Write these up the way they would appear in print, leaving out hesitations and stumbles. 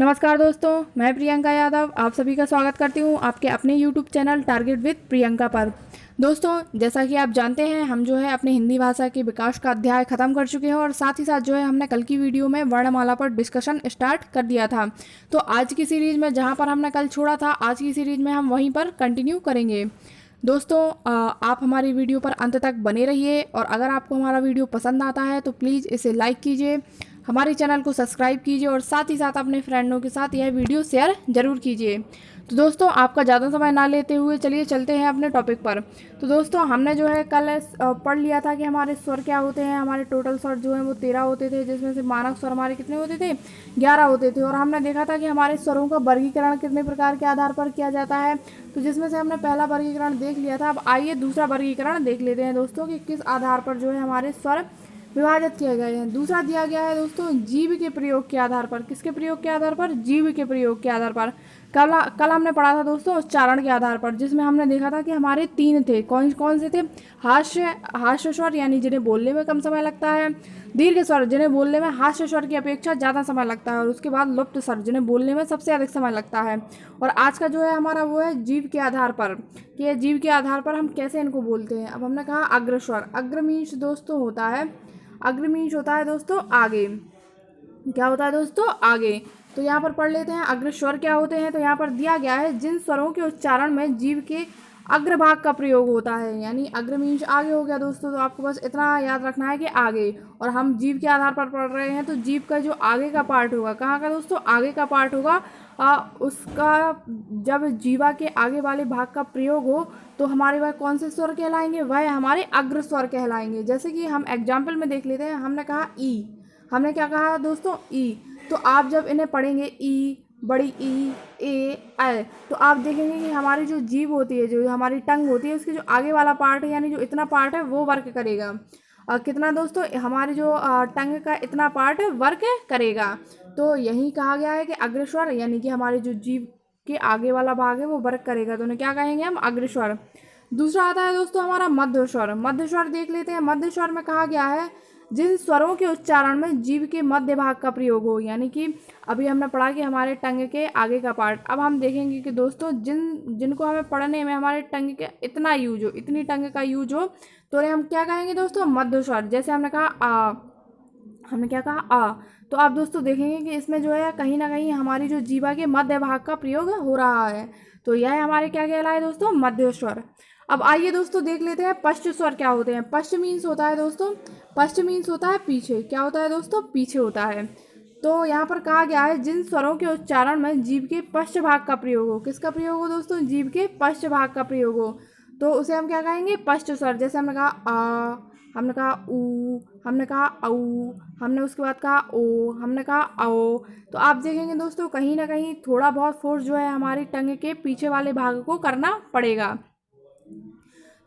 नमस्कार दोस्तों, मैं प्रियंका यादव आप सभी का स्वागत करती हूँ आपके अपने YouTube channel target with Priyanka पर। दोस्तों, जैसा कि आप जानते हैं हम जो है अपनी हिंदी भाषा के विकास का अध्याय ख़त्म कर चुके हैं और साथ ही साथ जो है हमने कल की वीडियो में वर्णमाला पर डिस्कशन स्टार्ट कर दिया था। तो आज की सीरीज़ में जहाँ पर हमने कल छोड़ा था, आज की सीरीज़ में हम वहीं पर कंटिन्यू करेंगे। दोस्तों, आप हमारी वीडियो पर अंत तक बने रहिए और अगर आपको हमारा वीडियो पसंद आता है तो प्लीज़ इसे लाइक कीजिए, हमारे चैनल को सब्सक्राइब कीजिए और साथ ही साथ अपने फ्रेंडों के साथ यह वीडियो शेयर ज़रूर कीजिए। तो दोस्तों, आपका ज़्यादा समय ना लेते हुए चलिए चलते हैं अपने टॉपिक पर। तो दोस्तों, हमने जो है कल पढ़ लिया था कि हमारे स्वर क्या होते हैं। हमारे टोटल स्वर जो हैं वो 13 होते थे, जिसमें से मानक स्वर हमारे कितने होते थे, 11 होते थे। और हमने देखा था कि हमारे स्वरों का वर्गीकरण कितने प्रकार के आधार पर किया जाता है। तो जिसमें से हमने पहला वर्गीकरण देख लिया था। अब आइए दूसरा वर्गीकरण देख लेते हैं दोस्तों कि किस आधार पर जो है हमारे स्वर विभाजित किए गए हैं। दूसरा दिया गया है दोस्तों जीव के प्रयोग के आधार पर। किसके प्रयोग के आधार पर? जीव के प्रयोग के आधार पर। कल हमने पढ़ा था दोस्तों उच्चारण के आधार पर, जिसमें हमने देखा था कि हमारे 3 थे। कौन कौन से थे? हास्य स्वर यानी जिन्हें बोलने में कम समय लगता है, दीर्घ स्वर जिन्हें बोलने में हास्य स्वर की अपेक्षा ज़्यादा समय लगता है, और उसके बाद लुप्त स्वर जिन्हें बोलने में सबसे अधिक समय लगता है। और आज का जो है हमारा वो है जीव के आधार पर, कि जीव के आधार पर हम कैसे इनको बोलते हैं। अब हमने कहा अग्रस्वर। अग्र मीन्स दोस्तों होता है, अग्र मीन्स होता है दोस्तों आगे। क्या होता है दोस्तों? आगे। तो यहाँ पर पढ़ लेते हैं अग्र स्वर क्या होते हैं। तो यहाँ पर दिया गया है जिन स्वरों के उच्चारण में जीव के अग्रभाग का प्रयोग होता है, यानी अग्र मीन्स आगे हो गया दोस्तों। तो आपको बस इतना याद रखना है कि आगे, और हम जीव के आधार पर पढ़ रहे हैं तो जीव का जो आगे का पार्ट होगा, कहाँ का दोस्तों? आगे का पार्ट होगा। उसका जब जीवा के आगे वाले भाग का प्रयोग हो तो हमारे वह कौन से स्वर कहलाएंगे? वह हमारे अग्र स्वर कहलाएंगे। जैसे कि हम एग्जाम्पल में देख लेते हैं। हमने कहा ई, हमने क्या कहा दोस्तों? ई। तो आप जब इन्हें पढ़ेंगे ई, बड़ी ई, ए, ऐ, तो आप देखेंगे कि हमारी जो जीभ होती है, जो हमारी टंग होती है, उसके जो आगे वाला पार्ट है यानी जो इतना पार्ट है वो वर्क करेगा। कितना दोस्तों? हमारी जो टंग का इतना पार्ट वर्क करेगा। तो यही कहा गया है कि अग्रस्वर यानी कि हमारी जो जीभ के आगे वाला भाग है वो वर्क करेगा, तो उन्हें क्या कहेंगे हम? अग्रस्वर। दूसरा आता है दोस्तों हमारा मध्य स्वर। मध्य स्वर देख लेते हैं। मध्य स्वर में कहा गया है जिन स्वरों के उच्चारण में जीभ के मध्य भाग का प्रयोग हो, यानी कि अभी हमने पढ़ा कि हमारे टंग के आगे का पार्ट। अब हम देखेंगे कि दोस्तों जिनको हमें पढ़ने में हमारे टंग के इतना यूज हो, इतनी टंग का यूज हो, तो उन्हें हम क्या कहेंगे दोस्तों? मध्य स्वर। जैसे हमने कहा आ, हमने क्या कहा? आ। तो आप दोस्तों देखेंगे कि इसमें जो है कहीं ना कहीं हमारी जो जीवा के मध्य भाग का प्रयोग हो रहा है। तो यह हमारे क्या कहलाए दोस्तों? मध्य स्वर। अब आइए दोस्तों देख लेते हैं पश्च स्वर क्या होते हैं। पश्च मीन्स होता है दोस्तों, पश्च मीन्स होता है पीछे। क्या होता है दोस्तों? पीछे होता है। तो यहाँ पर कहा गया है जिन स्वरों के उच्चारण में जीभ के पश्च भाग का प्रयोग हो। किसका प्रयोग हो दोस्तों? जीभ के पश्च भाग का प्रयोग हो, तो उसे हम क्या कहेंगे? पश्च स्वर। जैसे हमने कहा आ, हमने कहा ऊ, हमने कहा औ, हमने उसके बाद कहा ओ, हमने कहा आओ। तो आप देखेंगे दोस्तों कहीं ना कहीं थोड़ा बहुत फोर्स जो है हमारी टंग के पीछे वाले भाग को करना पड़ेगा।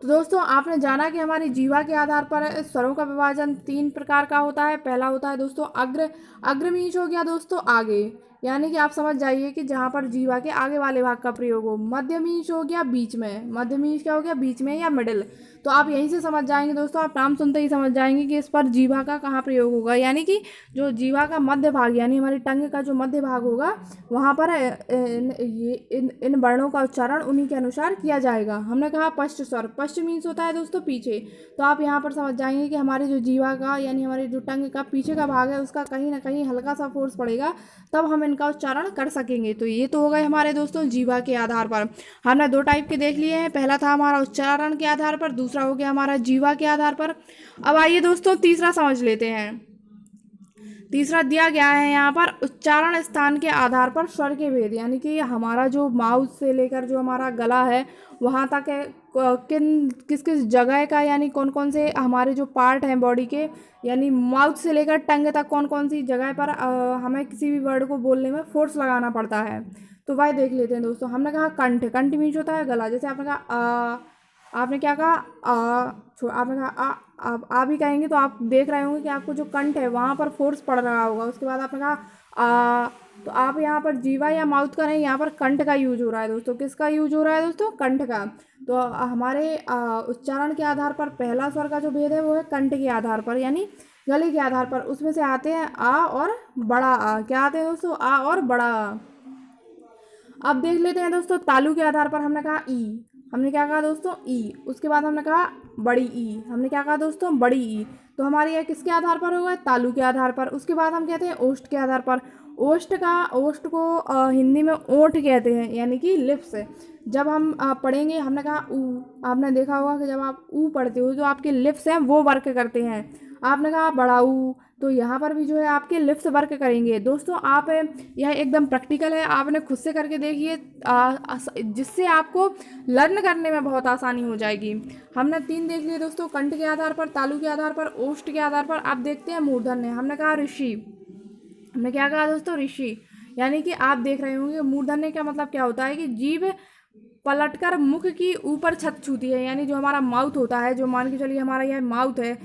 तो दोस्तों, आपने जाना कि हमारी जीवा के आधार पर स्वरों का विभाजन 3 प्रकार का होता है। पहला होता है दोस्तों अग्र। अग्र मीन्स हो गया दोस्तों आगे, यानी कि आप समझ जाइए कि जहाँ पर जीवा के आगे वाले भाग का प्रयोग हो। मध्य मीन्स हो गया बीच में। मध्य मीन्स क्या हो गया? बीच में या मिडिल। तो आप यहीं से समझ जाएंगे दोस्तों, आप नाम सुनते ही समझ जाएंगे कि इस पर जीवा का कहाँ प्रयोग होगा, यानी कि जो जीवा का मध्य भाग यानी हमारी टंग का जो मध्य भाग होगा वहाँ पर इन वर्णों का उच्चारण उन्हीं के अनुसार किया जाएगा। हमने कहा पश्च स्वर। पश्च मीन्स होता है दोस्तों पीछे। तो आप यहाँ पर समझ जाएंगे कि हमारी जो जीवा का यानी हमारी जो टंग का पीछे का भाग है उसका कहीं ना कहीं हल्का सा फोर्स पड़ेगा, तब हम इनका उच्चारण कर सकेंगे। तो ये तो हो गए हमारे दोस्तों जीवा के आधार पर। हमने 2 टाइप के देख लिए हैं। पहला था हमारा उच्चारण के आधार पर, दूसरा हो गया हमारा जीवा के आधार पर। अब आइए दोस्तों तीसरा समझ लेते हैं। तीसरा दिया गया है यहाँ पर उच्चारण स्थान के आधार पर स्वर के भेद, यानी कि हमारा जो माउथ से लेकर जो हमारा गला है वहाँ तक है किस किस जगह का, यानी कौन कौन से हमारे जो पार्ट हैं बॉडी के, यानी माउथ से लेकर टंग तक कौन कौन सी जगह पर हमें किसी भी वर्ड को बोलने में फोर्स लगाना पड़ता है। तो वह देख लेते हैं दोस्तों। हमने कहा कंठ। कंठ मीन्स होता है गला। जैसे आपने कहा आपने क्या कहा? आपने कहा आप आ भी कहेंगे तो आप देख रहे होंगे कि आपको जो कंठ है वहाँ पर फोर्स पड़ रहा होगा। उसके बाद आपने कहा आ, तो आप यहाँ पर जीवा या माउथ का नहीं, यहाँ पर कंठ का यूज हो रहा है दोस्तों। किसका यूज हो रहा है दोस्तों? कंठ का। तो हमारे उच्चारण के आधार पर पहला स्वर का जो भेद है वो है कंठ के आधार पर, यानी गले के आधार पर, उसमें से आते हैं आ और बड़ा आ। क्या आते हैं दोस्तों? आ और बड़ा आ। अब देख लेते हैं दोस्तों, तालु के आधार पर हमने कहा ई। हमने क्या कहा दोस्तों? ई। उसके बाद हमने कहा बड़ी ई। हमने क्या कहा दोस्तों? बड़ी ई। तो हमारी यह किसके आधार पर होगा? तालु के आधार पर। उसके बाद हम कहते हैं ओष्ठ के आधार पर। ओष्ठ को हिंदी में ओंठ कहते हैं, यानी कि लिप्स। जब हम पढ़ेंगे, हमने कहा ऊ। आपने देखा होगा कि जब आप ऊ पढ़ते हो जो आपके लिप्स हैं वो वर्क करते हैं। आपने कहा बड़ा ऊ, तो यहाँ पर भी जो है आपके लिप्स वर्क करेंगे। दोस्तों आप यह एकदम प्रैक्टिकल है, आपने खुद से करके देखिए, जिससे आपको लर्न करने में बहुत आसानी हो जाएगी। हमने 3 देख लिए दोस्तों, कंठ के आधार पर, तालु के आधार पर, ओष्ठ के आधार पर। आप देखते हैं मूर्धन्य। हमने कहा ऋषि। हमने क्या कहा दोस्तों? ऋषि। यानी कि आप देख रहे होंगे मूर्धन्य का मतलब क्या होता है कि जीभ पलटकर मुख की ऊपर छत छूती है, यानी जो हमारा माउथ होता है, जो मान के चलिए हमारा यह माउथ है।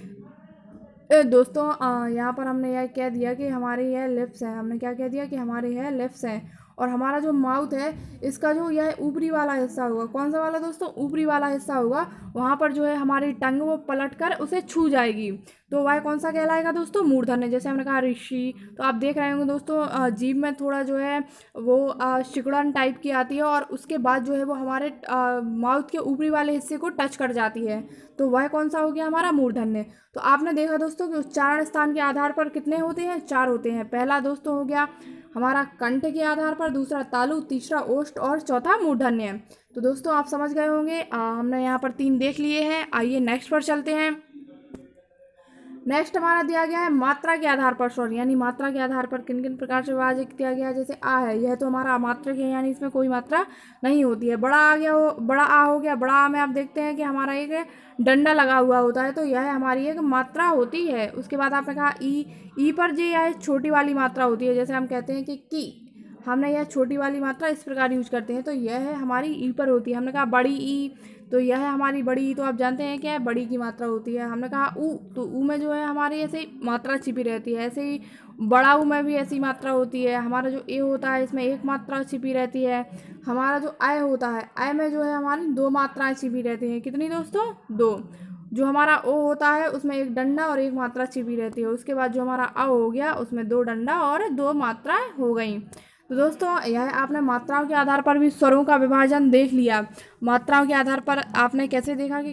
दोस्तों यहाँ पर हमने यह कह दिया कि हमारे यह लिप्स हैं। हमने क्या कह दिया कि हमारे यह लिप्स हैं, और हमारा जो माउथ है इसका जो यह ऊपरी वाला हिस्सा होगा, कौन सा वाला दोस्तों? ऊपरी वाला हिस्सा होगा। वहाँ पर जो है हमारी टंग वो पलट कर उसे छू जाएगी, तो वह कौन सा कहलाएगा दोस्तों? मूर्धन्य। जैसे हमने कहा ऋषि, तो आप देख रहे होंगे दोस्तों जीभ में थोड़ा जो है वो सिकुड़न टाइप की आती है, और उसके बाद जो है वो हमारे माउथ के ऊपरी वाले हिस्से को टच कर जाती है, तो वह कौन सा हो गया? हमारा मूर्धन्य। तो आपने देखा दोस्तों कि उच्चारण स्थान के आधार पर कितने होते हैं? 4 होते हैं। पहला दोस्तों हो गया हमारा कंठ के आधार पर, दूसरा तालु, तीसरा ओष्ठ और चौथा मूर्धन्य। तो दोस्तों आप समझ गए होंगे। हमने यहाँ पर 3 देख लिए हैं। आइए नेक्स्ट पर चलते हैं। नेक्स्ट हमारा दिया गया है मात्रा के आधार पर स्वर, यानी मात्रा के आधार पर किन किन प्रकार से विभाजित किया गया है। जैसे आ है, यह तो हमारा अमात्रक है, यानी इसमें कोई मात्रा नहीं होती है। बड़ा आ गया हो, बड़ा आ हो गया। बड़ा आ में आप देखते हैं कि हमारा एक डंडा लगा हुआ होता है, तो यह हमारी एक मात्रा होती है। उसके बाद आपने कहा ई पर जो यह छोटी वाली मात्रा होती है, जैसे हम कहते हैं कि की। हमने यह छोटी वाली मात्रा इस प्रकार यूज करते हैं, तो यह है हमारी ई पर होती है। हमने कहा बड़ी ई, तो यह है हमारी बड़ी ई, तो आप जानते हैं क्या है? बड़ी की मात्रा होती है। हमने कहा ऊ, तो ऊ में जो है हमारी ऐसे ही मात्रा छिपी रहती है। ऐसे ही बड़ा ऊ में भी ऐसी मात्रा होती है। हमारा जो ए होता है इसमें एक मात्रा छिपी रहती है। हमारा जो आय होता है, आय में जो है हमारी 2 मात्राएं छिपी रहती हैं। कितनी दोस्तों? 2। जो हमारा ओ होता है उसमें एक डंडा और एक मात्रा छिपी रहती है। उसके बाद जो हमारा अ हो गया उसमें 2 डंडा और 2 मात्राएं हो गई। तो दोस्तों यह आपने मात्राओं के आधार पर भी स्वरों का विभाजन देख लिया। मात्राओं के आधार पर आपने कैसे देखा कि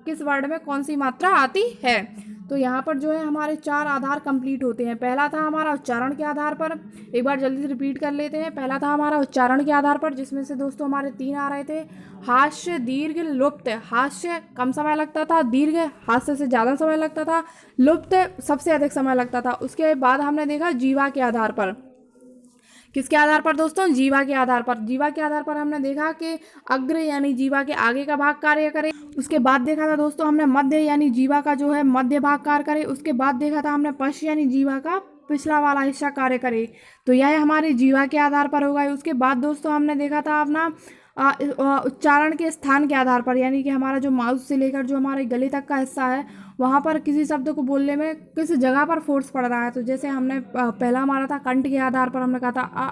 किस वर्ड में कौन सी मात्रा आती है। तो यहाँ पर जो है हमारे 4 आधार कंप्लीट होते हैं। पहला था हमारा उच्चारण के आधार पर। एक बार जल्दी से रिपीट कर लेते हैं। पहला था हमारा उच्चारण के आधार पर, जिसमें से दोस्तों हमारे 3 आ रहे थे। हास्य, दीर्घ, लुप्त। हास्य कम समय लगता था, दीर्घ हास्य से ज़्यादा समय लगता था, लुप्त सबसे अधिक समय लगता था। उसके बाद हमने देखा जीवा के आधार पर। किसके आधार पर दोस्तों? जीवा के आधार पर। जीवा के आधार पर हमने देखा कि अग्र यानी जीवा के आगे का भाग कार्य करे। उसके बाद देखा था दोस्तों हमने मध्य यानी जीवा का जो है मध्य भाग कार्य करे। उसके बाद देखा था हमने पश्च यानी जीवा का पिछला वाला हिस्सा कार्य करे। तो यह हमारे जीवा के आधार पर होगा। उसके बाद दोस्तों हमने देखा था अपना उच्चारण के स्थान के आधार पर, यानी कि हमारा जो माउथ से लेकर जो हमारे गले तक का हिस्सा है, वहाँ पर किसी शब्द को बोलने में किस जगह पर फोर्स पड़ रहा है। तो जैसे हमने पहला हमारा था कंठ के आधार पर, हमने कहा था आ,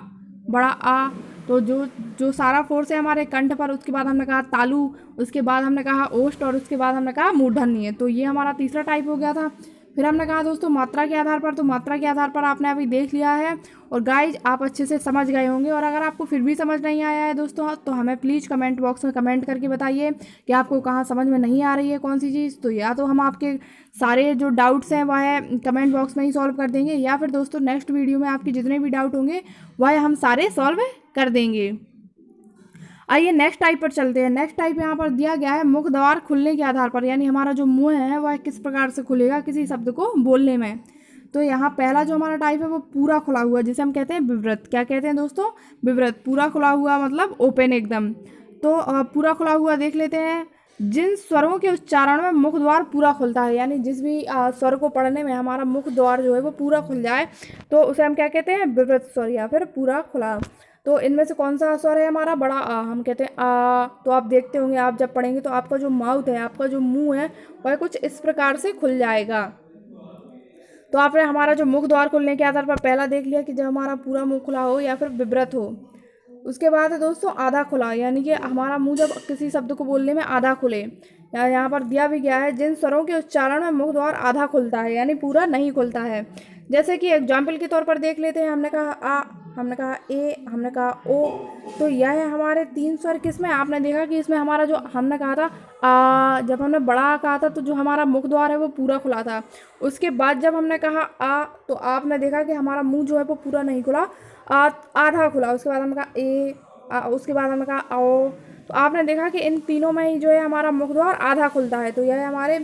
बड़ा आ, तो जो सारा फोर्स है हमारे कंठ पर। उसके बाद हमने कहा तालु, उसके बाद हमने कहा ओष्ठ, और उसके बाद हमने कहा मूर्धन्य। तो ये हमारा तीसरा टाइप हो गया था। फिर हमने कहा दोस्तों मात्रा के आधार पर, तो मात्रा के आधार पर आपने अभी देख लिया है। और गाइज आप अच्छे से समझ गए होंगे। और अगर आपको फिर भी समझ नहीं आया है दोस्तों, तो हमें प्लीज़ कमेंट बॉक्स में कमेंट करके बताइए कि आपको कहाँ समझ में नहीं आ रही है कौन सी चीज़। तो या तो हम आपके सारे जो डाउट्स हैं वह कमेंट बॉक्स में ही सॉल्व कर देंगे, या फिर दोस्तों नेक्स्ट वीडियो में आपके जितने भी डाउट होंगे वह हम सारे सॉल्व कर देंगे। आइए नेक्स्ट टाइप पर चलते हैं। नेक्स्ट टाइप यहाँ पर दिया गया है मुख द्वार खुलने के आधार पर, यानी हमारा जो मुंह है वह किस प्रकार से खुलेगा किसी शब्द को बोलने में। तो यहाँ पहला जो हमारा टाइप है वो पूरा खुला हुआ, जिसे हम कहते हैं विवृत। क्या कहते हैं दोस्तों? विवृत। पूरा खुला हुआ मतलब ओपन एकदम। तो पूरा खुला हुआ देख लेते हैं। जिन स्वरों के उच्चारण में मुख द्वार पूरा खुलता है, यानी जिस भी स्वर को पढ़ने में हमारा मुख द्वार जो है वो पूरा खुल जाए, तो उसे हम क्या कहते हैं? विवृत स्वर या फिर पूरा खुला। तो इनमें से कौन सा स्वर है हमारा? बड़ा आ। हम कहते हैं आ। तो आप देखते होंगे, आप जब पढ़ेंगे तो आपका जो माउथ है, आपका जो मुंह है, वह कुछ इस प्रकार से खुल जाएगा। तो आपने हमारा जो मुख द्वार खुलने के आधार पर पहला देख लिया कि जब हमारा पूरा मुंह खुला हो या फिर विवृत हो। उसके बाद है दोस्तों आधा खुला, यानी कि हमारा मुंह जब किसी शब्द को बोलने में आधा खुले। यहाँ पर दिया भी गया है, जिन स्वरों के उच्चारण में मुख द्वार आधा खुलता है, यानी पूरा नहीं खुलता है। जैसे कि एग्जाम्पल के तौर पर देख लेते हैं, हमने कहा आ, हमने कहा ए, हमने कहा ओ। तो यह है हमारे 3 स्वर। किसमें आपने देखा कि इसमें हमारा जो हमने कहा था आ, जब हमने बड़ा कहा था तो जो हमारा मुख द्वार है वो पूरा खुला था। उसके बाद जब हमने कहा आ, तो आपने देखा कि हमारा मुंह जो है वो पूरा नहीं खुला, आधा खुला। उसके बाद हमने कहा ए, उसके बाद हमने कहा आओ। तो आपने देखा कि इन तीनों में ही जो है हमारा मुख द्वार आधा खुलता है। तो यह हमारे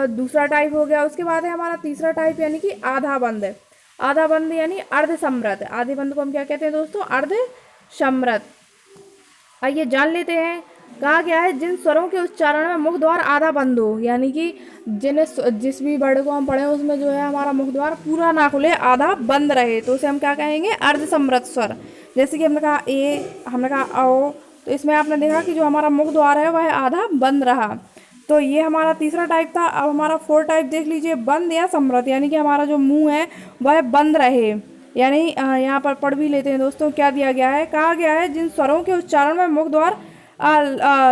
दूसरा टाइप हो गया। उसके बाद है हमारा तीसरा टाइप, यानी कि आधा बंद है। आधा बंद यानी अर्ध समृत। आधे बंद को हम क्या कहते हैं दोस्तों? अर्ध समृत। आइए जान लेते हैं। कहा गया है जिन स्वरों के उच्चारण में मुख द्वार आधा बंद हो, यानी कि जिस भी वर्ड को हम पढ़े उसमें जो है हमारा मुख द्वार पूरा ना खुले, आधा बंद रहे, तो उसे हम क्या कहेंगे? अर्ध समृत स्वर। जैसे कि हमने कहा ए, हमने कहा आओ, तो इसमें आपने देखा कि जो हमारा मुख द्वार है वह आधा बंद रहा। तो ये हमारा तीसरा टाइप था। अब हमारा फोर्थ टाइप देख लीजिए, बंद या समृत, यानी कि हमारा जो मुंह है वह बंद रहे। यानी यहाँ पर पढ़ भी लेते हैं दोस्तों, क्या दिया गया है। कहा गया है जिन स्वरों के उच्चारण में मुख द्वार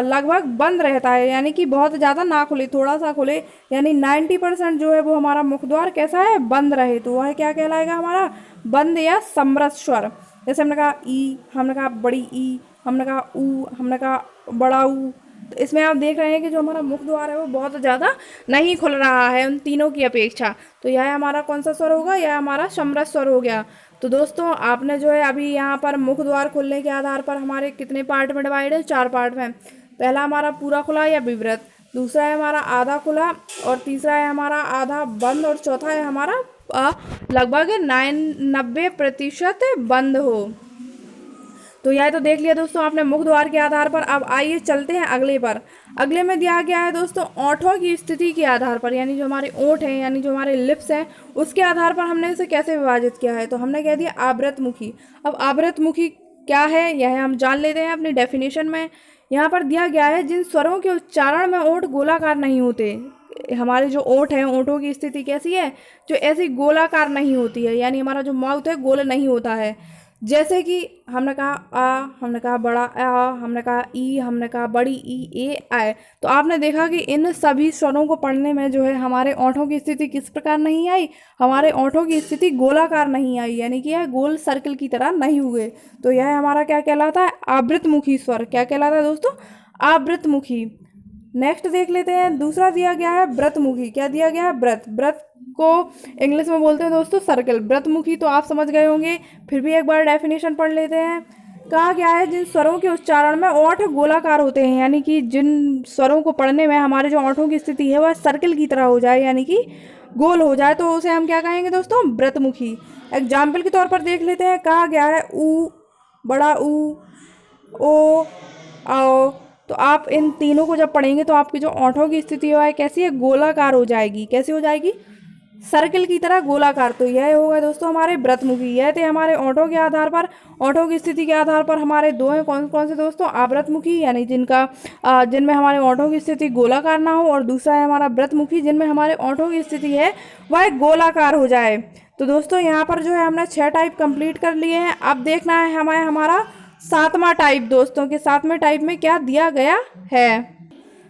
लगभग बंद रहता है, यानी कि बहुत ज़्यादा ना खुले, थोड़ा सा खुले, यानी 90% जो है वो हमारा मुख द्वार कैसा है? बंद रहे, तो वह क्या कहलाएगा? हमारा बंद या समृत स्वर। जैसे हमने कहा ई, हमने कहा बड़ी ई, हमने कहा ऊ, हमने कहा बड़ा ऊ। तो इसमें आप देख रहे हैं कि जो हमारा मुख द्वार है वो बहुत ज़्यादा नहीं खुल रहा है उन तीनों की अपेक्षा। तो यह हमारा कौन सा स्वर होगा? यह हमारा समृत स्वर हो गया। तो दोस्तों आपने जो है अभी यहाँ पर मुख द्वार खुलने के आधार पर हमारे कितने पार्ट में डिवाइड है? 4 पार्ट में। पहला हमारा पूरा खुला या विवृत, दूसरा है हमारा आधा खुला, और तीसरा है हमारा आधा बंद, और चौथा है हमारा लगभग 90% बंद हो। तो यह तो देख लिया दोस्तों आपने मुख द्वार के आधार पर। अब आइए चलते हैं अगले पर। अगले में दिया गया है दोस्तों ओंठों की स्थिति के आधार पर, यानी जो हमारे ओंठ हैं, यानी जो हमारे लिप्स हैं, उसके आधार पर हमने इसे कैसे विभाजित किया है। तो हमने कह दिया आवृतमुखी। अब आवृतमुखी क्या है यह हम जान लेते हैं अपनी डेफिनेशन में। यहाँ पर दिया गया है जिन स्वरों के उच्चारण में ओंठ गोलाकार नहीं होते। हमारे जो ओंठ हैं, ओंठों की स्थिति कैसी है? जो ऐसी गोलाकार नहीं होती है, यानी हमारा जो माउथ है गोल नहीं होता है। जैसे कि हमने कहा आ, हमने कहा बड़ा आ, हमने कहा ई, हमने कहा बड़ी ई, ए आए। तो आपने देखा कि इन सभी स्वरों को पढ़ने में जो है हमारे ओंठों की स्थिति किस प्रकार नहीं आई? हमारे ओंठों की स्थिति गोलाकार नहीं आई, यानी कि यह गोल सर्कल की तरह नहीं हुए। तो यह हमारा क्या कहलाता है? आवृतमुखी स्वर। क्या कहलाता है दोस्तों? आवृतमुखी। नेक्स्ट देख लेते हैं, दूसरा दिया गया है व्रतमुखी। क्या दिया गया है? व्रत। व्रत को इंग्लिश में बोलते हैं दोस्तों सर्कल। व्रतमुखी तो आप समझ गए होंगे, फिर भी एक बार डेफिनेशन पढ़ लेते हैं। कहा गया है जिन स्वरों के उच्चारण में ओंठ गोलाकार होते हैं, यानी कि जिन स्वरों को पढ़ने में हमारे जो ओंठों की स्थिति है वह सर्कल की तरह हो जाए, यानी कि गोल हो जाए, तो उसे हम क्या कहेंगे दोस्तों? व्रतमुखी। एग्जाम्पल के तौर पर देख लेते हैं। कहा गया है ऊ, बड़ा ऊ, ओ, आओ। तो आप इन तीनों को जब पढ़ेंगे तो आपकी जो ओंठों की स्थिति है कैसी है? गोलाकार हो जाएगी। कैसी हो जाएगी? सर्कल की तरह गोलाकार। तो यह होगा दोस्तों हमारे व्रतमुखी। यह थे हमारे ओंठों के आधार पर, ओंठों की स्थिति के आधार पर हमारे दो हैं। कौन कौन से दोस्तों? आवृतमुखी, यानी जिनमें हमारे ओंठों की स्थिति गोलाकार ना हो, और दूसरा है हमारा व्रतमुखी, जिनमें हमारे ओंठों की स्थिति है वह गोलाकार हो जाए। तो दोस्तों यहाँ पर जो है हमने 6 टाइप कंप्लीट कर लिए हैं। अब देखना है हमारा 7वां टाइप। दोस्तों के 7वें टाइप में क्या दिया गया है।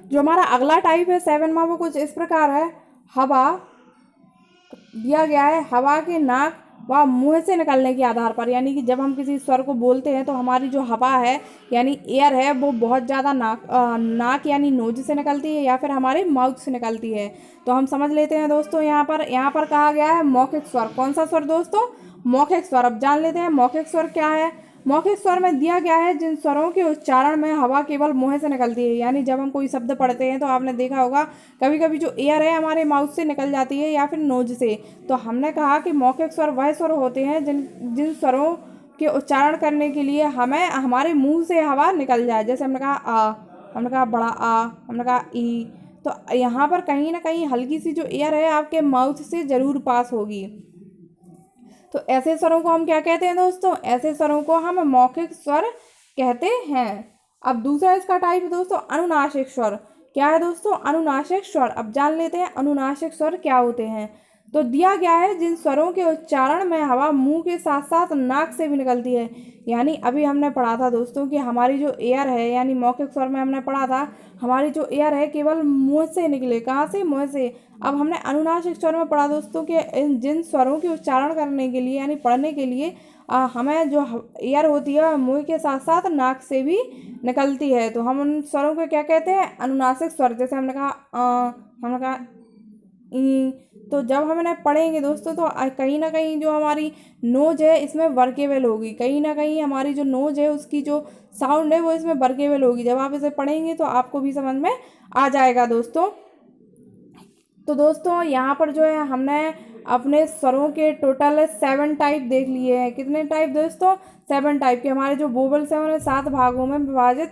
जो हमारा अगला टाइप है 7वां, वो कुछ इस प्रकार है। हवा दिया गया है। हवा के नाक व मुंह से निकलने के आधार पर, यानी कि जब हम किसी स्वर को बोलते हैं तो हमारी जो हवा है यानी एयर है वो बहुत ज़्यादा नाक यानी नोज से निकलती है या फिर हमारे माउथ से निकलती है। तो हम समझ लेते हैं दोस्तों यहाँ पर कहा गया है मौखिक स्वर। कौन सा स्वर दोस्तों? मौखिक स्वर। अब जान लेते हैं मौखिक स्वर क्या है। मौखिक स्वर में दिया गया है जिन स्वरों के उच्चारण में हवा केवल मुंह से निकलती है, यानी जब हम कोई शब्द पढ़ते हैं तो आपने देखा होगा कभी कभी जो एयर है हमारे माउथ से निकल जाती है या फिर नोज से। तो हमने कहा कि मौखिक स्वर वह स्वर होते हैं जिन स्वरों के उच्चारण करने के लिए हमें हमारे मुंह से हवा निकल जाए। जैसे हमने कहा आ, हमने कहा बड़ा आ, हमने कहा ई। तो यहाँ पर कहीं ना कहीं हल्की सी जो एयर है आपके माउथ से ज़रूर पास होगी। तो ऐसे स्वरों को हम क्या कहते हैं दोस्तों? ऐसे स्वरों को हम मौखिक स्वर कहते हैं। अब दूसरा इसका टाइप दोस्तों अनुनासिक स्वर। क्या है दोस्तों? अनुनासिक स्वर। अब जान लेते हैं अनुनासिक स्वर क्या होते हैं। तो दिया गया है जिन स्वरों के उच्चारण में हवा मुंह के साथ साथ नाक से भी निकलती है। यानी अभी हमने पढ़ा था दोस्तों कि हमारी जो एयर है, यानी मौखिक स्वर में हमने पढ़ा था हमारी जो एयर है केवल मुंह से निकले, कहाँ से, मुंह से। अब हमने अनुनासिक स्वर में पढ़ा दोस्तों कि जिन स्वरों के उच्चारण करने के लिए यानी पढ़ने के लिए हमें जो एयर होती है मुंह के साथ साथ नाक से भी निकलती है। तो हम उन स्वरों को क्या कहते हैं, अनुनासिक स्वर। जैसे हमने कहा हमने कहा ई। तो जब हम इन्हें पढ़ेंगे दोस्तों तो कहीं ना कहीं जो हमारी नोज है इसमें वर्केबल होगी, कहीं ना कहीं हमारी जो नोज है उसकी जो साउंड है वो इसमें वर्केबल होगी। जब आप इसे पढ़ेंगे तो आपको भी समझ में आ जाएगा दोस्तों। तो दोस्तों यहाँ पर जो है हमने अपने स्वरों के टोटल 7 टाइप देख लिए हैं। कितने टाइप दोस्तों, 7 टाइप के। हमारे जो वोवल्स हैं उन्हें 7 भागों में विभाजित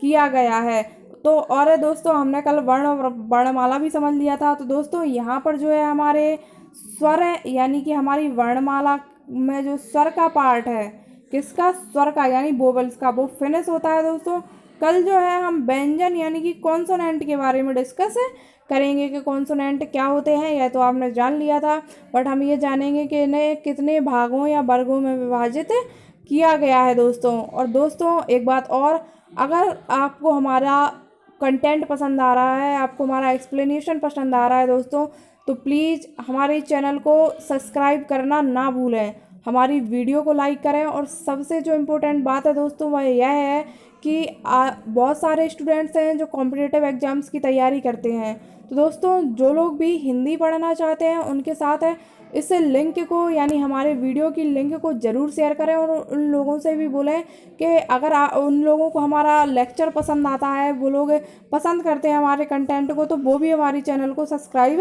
किया गया है। तो और दोस्तों हमने कल वर्ण और वर्णमाला भी समझ लिया था। तो दोस्तों यहाँ पर जो है हमारे स्वर है, यानी कि हमारी वर्णमाला में जो स्वर का पार्ट है, किसका, स्वर का यानी वोवल्स का, वो फिनिश होता है दोस्तों। कल जो है हम व्यंजन यानी कि कॉन्सोनेंट के बारे में डिस्कस करेंगे कि कॉन्सोनेंट क्या होते हैं। यह तो आपने जान लिया था, बट हम ये जानेंगे कि इन्हें कितने भागों या वर्गों में विभाजित किया गया है दोस्तों। और दोस्तों एक बात और, अगर आपको हमारा कंटेंट पसंद आ रहा है, आपको हमारा एक्सप्लेनेशन पसंद आ रहा है दोस्तों, तो प्लीज़ हमारे चैनल को सब्सक्राइब करना ना भूलें, हमारी वीडियो को लाइक करें। और सबसे जो इम्पोर्टेंट बात है दोस्तों वह यह है कि बहुत सारे स्टूडेंट्स हैं जो कॉम्पिटिटिव एग्ज़ाम्स की तैयारी करते हैं। तो दोस्तों जो लोग भी हिंदी पढ़ना चाहते हैं उनके साथ है इस लिंक को, यानी हमारे वीडियो की लिंक को ज़रूर शेयर करें। और उन लोगों से भी बोलें कि अगर उन लोगों को हमारा लेक्चर पसंद आता है, वो लोग पसंद करते हैं हमारे कंटेंट को, तो वो भी हमारी चैनल को सब्सक्राइब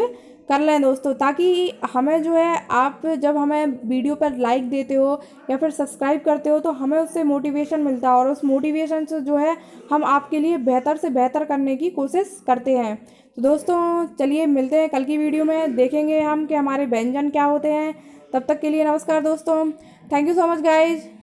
कर लें दोस्तों। ताकि हमें जो है, आप जब हमें वीडियो पर लाइक देते हो या फिर सब्सक्राइब करते हो तो हमें उससे मोटिवेशन मिलता है, और उस मोटिवेशन से जो है हम आपके लिए बेहतर से बेहतर करने की कोशिश करते हैं। तो दोस्तों चलिए मिलते हैं कल की वीडियो में, देखेंगे हम कि हमारे व्यंजन क्या होते हैं। तब तक के लिए नमस्कार दोस्तों, thank you so much guys.